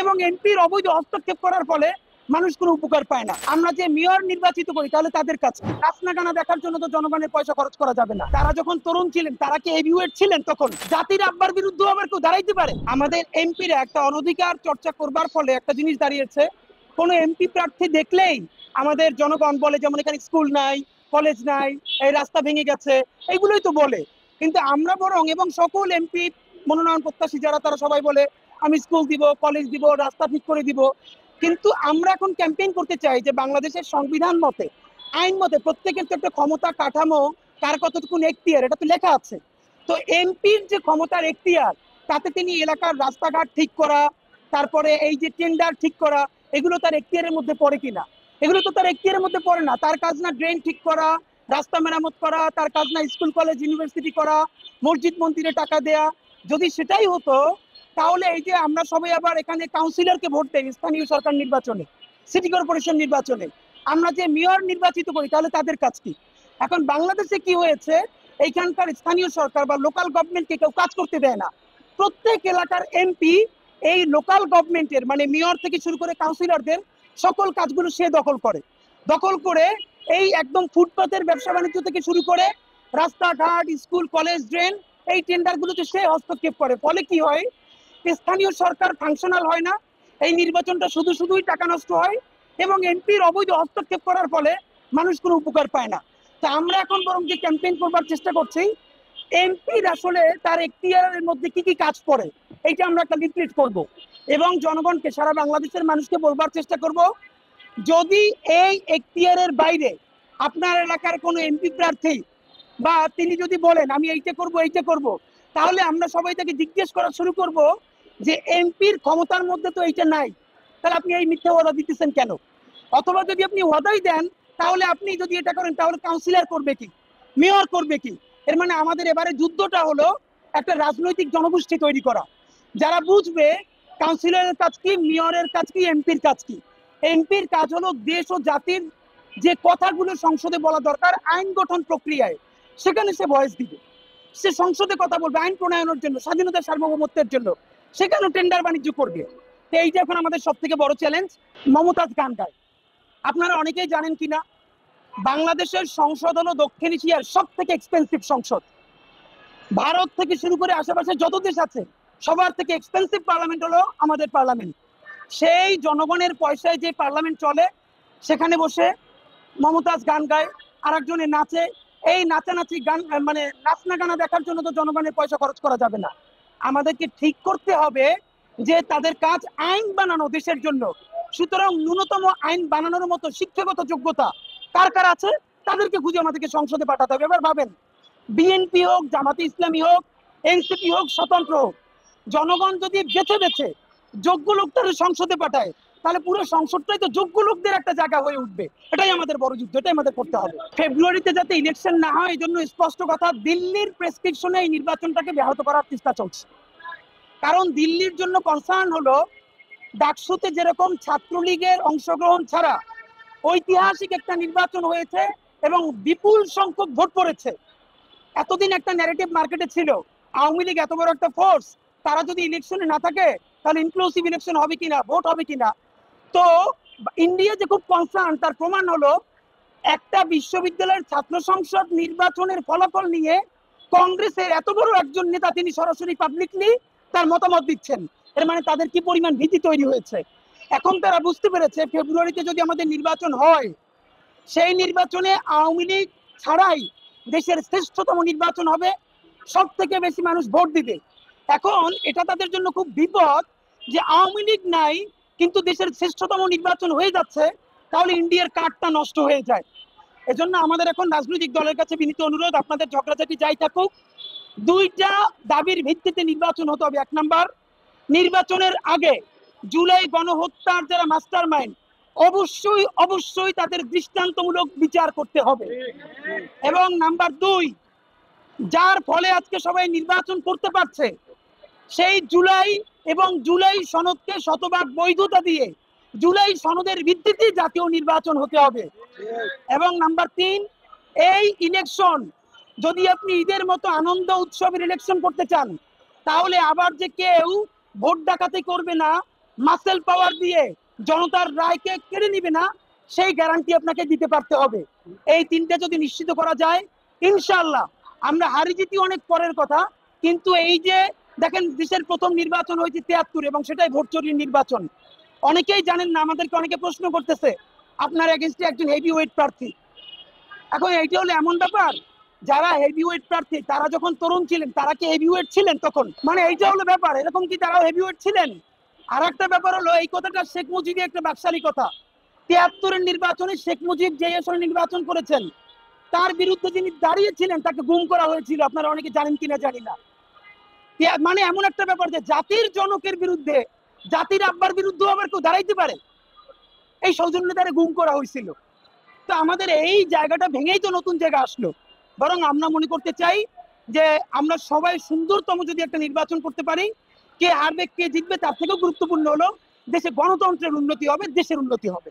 এবং এমপির অবৈধ হস্তক্ষেপ করার ফলে মানুষ কোনো উপকার পায় না। আমরা যে মেয়র নির্বাচিত করি তাহলে তাদের কাছে নাচনা দেখার জন্য তো জনগণের পয়সা খরচ করা যাবে না। তারা যখন তরুণ ছিলেন, তারা কি এভিউয়েট ছিলেন? তখন জাতির আব্বার বিরুদ্ধে আবার কেউ দাঁড়াইতে পারে? আমাদের এমপিরা একটা অনধিকার চর্চা করবার ফলে একটা জিনিস দাঁড়িয়েছে, কোনো এমপি প্রার্থী দেখলেই আমাদের জনগণ বলে যেমন এখানে স্কুল নাই, কলেজ নাই, এই রাস্তা ভেঙে গেছে, এইগুলোই তো বলে। কিন্তু আমরা বরং এবং সকল এমপি মনোনয়ন প্রত্যাশী যারা, তারা সবাই বলে আমি স্কুল দিব, কলেজ দিব, রাস্তা ঠিক করে দিব। কিন্তু আমরা এখন ক্যাম্পেইন করতে চাই যে বাংলাদেশের সংবিধান মতে, আইন মতে প্রত্যেকের তো একটা ক্ষমতা কাঠামো, কার কতটুকু এখতিয়ার, এটা তো লেখা আছে। তো এমপির যে ক্ষমতার এখতিয়ার, তাতে তিনি এলাকার রাস্তাঘাট ঠিক করা, তারপরে এই যে টেন্ডার ঠিক করা, এগুলো তার এখতিয়ারের মধ্যে পড়ে কিনা? এগুলো তো তার এখতিয়ারের মধ্যে পড়ে না। তার কাজ না ড্রেন ঠিক করা, রাস্তা মেরামত করা, তার কাজ না স্কুল কলেজ ইউনিভার্সিটি করা, মসজিদ মন্দিরে টাকা দেয়া। যদি সেটাই হতো তাহলে এই যে আমরা সবাই আবার এখানে কাউন্সিলরকে ভোট দেই স্থানীয় সরকার নির্বাচনে, সিটি কর্পোরেশন নির্বাচনে, আমরা যে মেয়র নির্বাচিত করি তাহলে তাদের কাজ কি? এখন বাংলাদেশে কি হয়েছে, এইখানকার স্থানীয় সরকার বা লোকাল গভর্নমেন্টকে কেউ কাজ করতে দেয় না। প্রত্যেক এলাকার এমপি এই লোকাল গভর্নমেন্টের মানে মেয়র থেকে শুরু করে কাউন্সিলরদের সকল কাজগুলো সে দখল করে এই একদম ফুটপাতের ব্যবসা বাণিজ্য থেকে শুরু করে রাস্তাঘাট, স্কুল, কলেজ, ড্রেন, এই টেন্ডারগুলোতে সে হস্তক্ষেপ করে। ফলে কি হয়, স্থানীয় সরকার ফাংশনাল হয় না, এই নির্বাচনটা শুধুই টাকা নষ্ট হয় এবং এমপির অবৈধ হস্তক্ষেপ করার ফলে মানুষ কোনো উপকার পায় না। তা আমরা এখন বরং যে ক্যাম্পেইন করবার চেষ্টা করছি, এমপির আসলে তার এখতিয়ারের মধ্যে কি কি কাজ পড়ে এইটা আমরা একটা লিফলেট করব এবং জনগণকে, সারা বাংলাদেশের মানুষকে বলবার চেষ্টা করব, যদি এই এখতিয়ারের বাইরে আপনার এলাকার কোনো এমপি প্রার্থী বা তিনি যদি বলেন আমি এইটা করব, তাহলে আমরা সবাই তাকে জিজ্ঞেস করা শুরু করব যে এমপির ক্ষমতার মধ্যে তো এইটা নাই, তাহলে আপনি এই মিথ্যা ওয়াদা দিতেছেন কেন? অথবা যদি আপনি ওয়াদাই দেন, তাহলে আপনি যদি এটা করেন তাহলে কাউন্সিলর করবে কি, মেয়র করবে কি? এর মানে আমাদের এবারে যুদ্ধটা হলো একটা রাজনৈতিক জনগোষ্ঠী তৈরি করা, যারা বুঝবে কাউন্সিলরের কাজ কি, মেয়রের কাজ কি, এমপির কাজ কি। এমপির কাজ হলো দেশ ও জাতির যে কথাগুলো সংসদে বলা দরকার আইন গঠন প্রক্রিয়ায়, সেখানে সে ভয়েস দিবে, সে সংসদে কথা বলবে আইন প্রণয়নের জন্য, স্বাধীনতা সার্বভৌমত্বের জন্য, সেখানে টেন্ডার বাণিজ্য করবে। তো এইটা এখন আমাদের সব থেকে বড় চ্যালেঞ্জ। মমতাজ গান গায়, আপনারা অনেকেই জানেন কিনা, বাংলাদেশের সংসদ হলো দক্ষিণ এশিয়ার সব থেকে এক্সপেন্সিভ সংসদ। ভারত থেকে শুরু করে আশেপাশে যত দেশ আছে সবার থেকে এক্সপেন্সিভ পার্লামেন্ট হলো আমাদের পার্লামেন্ট। সেই জনগণের পয়সায় যে পার্লামেন্ট চলে, সেখানে বসে মমতাজ গান গায়, আরেকজনে নাচে। এই নাচানাচি গান মানে নাচনা গানা দেখার জন্য তো জনগণের পয়সা খরচ করা যাবে না। আমাদেরকে ঠিক করতে হবে যে তাদের কাজ আইন বানানো দেশের জন্য। সুতরাং ন্যূনতম আইন বানানোর মতো শিক্ষাগত যোগ্যতা কার কার আছে, তাদেরকে খুঁজে আমাদেরকে সংসদে পাঠাতে হবে। এবার ভাবেন, বিএনপি হোক, জামাতে ইসলামী হোক, এনসিপি হোক, স্বতন্ত্র হোক, জনগণ যদি বেছে যোগ্য লোকদের সংসদে পাঠায়, তাহলে পুরো সংসদটাই তো যোগ্য লোকদের একটা জায়গা হয়ে উঠবে। এটাই আমাদের বড় যুদ্ধ, এটাই আমাদের করতে হবে। ফেব্রুয়ারিতে যাতে ইলেকশন না হয়, এই জন্য স্পষ্ট কথা, দিল্লির প্রেসক্রিপশনে এই নির্বাচনটাকে ব্যাহত করার চেষ্টা চলছে। কারণ দিল্লির জন্য কনসার্ন হলো, ডাকসুতে যেরকম ছাত্রলীগের অংশগ্রহণ ছাড়া ঐতিহাসিক একটা নির্বাচন হয়েছে এবং বিপুল সংখ্যক ভোট পড়েছে। এতদিন একটা ন্যারেটিভ মার্কেটে ছিল, আওয়ামী লীগ এত বড় একটা ফোর্স, তারা যদি ইলেকশনে না থাকে তাহলে ইনক্লুসিভ ইলেকশন হবে কিনা, ভোট হবে কিনা। তো ইন্ডিয়া যে খুব কনসার্ন, তার প্রমাণ হলো একটা বিশ্ববিদ্যালয়ের ছাত্র সংসদ নির্বাচনের ফলাফল নিয়ে কংগ্রেসের এত বড় একজন নেতা তিনি সরাসরি পাবলিকলি তার মতামত দিচ্ছেন। এর মানে তাদের কি পরিমাণ ভীতি তৈরি হয়েছে। এখন তারা বুঝতে পেরেছে ফেব্রুয়ারিতে যদি আমাদের নির্বাচন হয়, সেই নির্বাচনে আওয়ামী লীগ ছাড়াই দেশের শ্রেষ্ঠতম নির্বাচন হবে, সব থেকে বেশি মানুষ ভোট দিবে। এখন এটা তাদের জন্য খুব বিপদ যে আওয়ামী লীগ নাই কিন্তু দেশের শ্রেষ্ঠতম নির্বাচন হয়ে যাচ্ছে, তাহলে ইন্ডিয়ার কার্ডটা নষ্ট হয়ে যায়। এজন্য আমাদের এখন রাজনৈতিক দলের কাছে বিনীত অনুরোধ, আপনাদের ঝগড়াঝাটি যাই থাকুক, দুইটা দাবির ভিত্তিতে নির্বাচন হতে হবে। এক নাম্বার, নির্বাচনের আগে জুলাই গণহত্যার যারা মাস্টার মাইন্ড, অবশ্যই তাদের দৃষ্টান্তমূলক বিচার করতে হবে। এবং নাম্বার দুই, যার ফলে আজকে সবাই নির্বাচন করতে পারছে, সেই জুলাই এবং জুলাই সনদকে শতভাগ বৈধতা দিয়ে জুলাই সনদের ভিত্তিতে জাতীয় নির্বাচন হতে হবে। এবং নাম্বার তিন, এই ইলেকশন যদি আপনি ঈদের মতো আনন্দ উৎসবের ইলেকশন করতে চান, তাহলে আবার যে কেউ ভোট ডাকাতি করবে না, মাসেল পাওয়ার দিয়ে জনতার রায়কে কেড়ে নিবে না, সেই গ্যারান্টি আপনাকে দিতে পারতে হবে। এই তিনটা যদি নিশ্চিত করা যায়, ইনশাআল্লাহ আমরা হারি জিতি অনেক পরের কথা, কিন্তু এই যে দেখেন দেশের প্রথম নির্বাচন হয়েছে 73 এবং সেটাই ভোট চুরির নির্বাচন। অনেকেই জানেন না, আমাদেরকে অনেকে প্রশ্ন করতেছে আপনার এগেইনস্টে একজন হেভি ওয়েট প্রার্থী। এখন এইটা হলো এমন ব্যাপার, যারা হেভি ওয়েট প্রার্থী তারা যখন তরুণ ছিলেন তারা কি হেভি ওয়েট ছিলেন তখন? মানে এইটা হলো ব্যাপার, এরকম কি তারাও হেভি ওয়েট ছিলেন? আর একটা ব্যাপার হলো, এই কথাটা শেখ মুজিবের একটা বাকশালী কথা। 73-এর নির্বাচনে শেখ মুজিব যে আসনে নির্বাচন করেছেন, তার বিরুদ্ধে যিনি দাঁড়িয়েছিলেন তাকে গুম করা হয়েছিল, আপনারা অনেকে জানেন কিনা জানি না। মানে এমন একটা ব্যাপার যে জাতির জনকের বিরুদ্ধে, জাতির আব্বার বিরুদ্ধে আবার কেউ দাঁড়াইতে পারে, এই সৌজন্য তারে গুম করা হয়েছিল। তো আমাদের এই জায়গাটা ভেঙেই তো নতুন জায়গা আসলো। বরং আমরা মনে করতে চাই যে আমরা সবাই সুন্দরতম যদি একটা নির্বাচন করতে পারি, কে হারবে কে জিতবে তার থেকেও গুরুত্বপূর্ণ হলো দেশে গণতন্ত্রের উন্নতি হবে, দেশের উন্নতি হবে।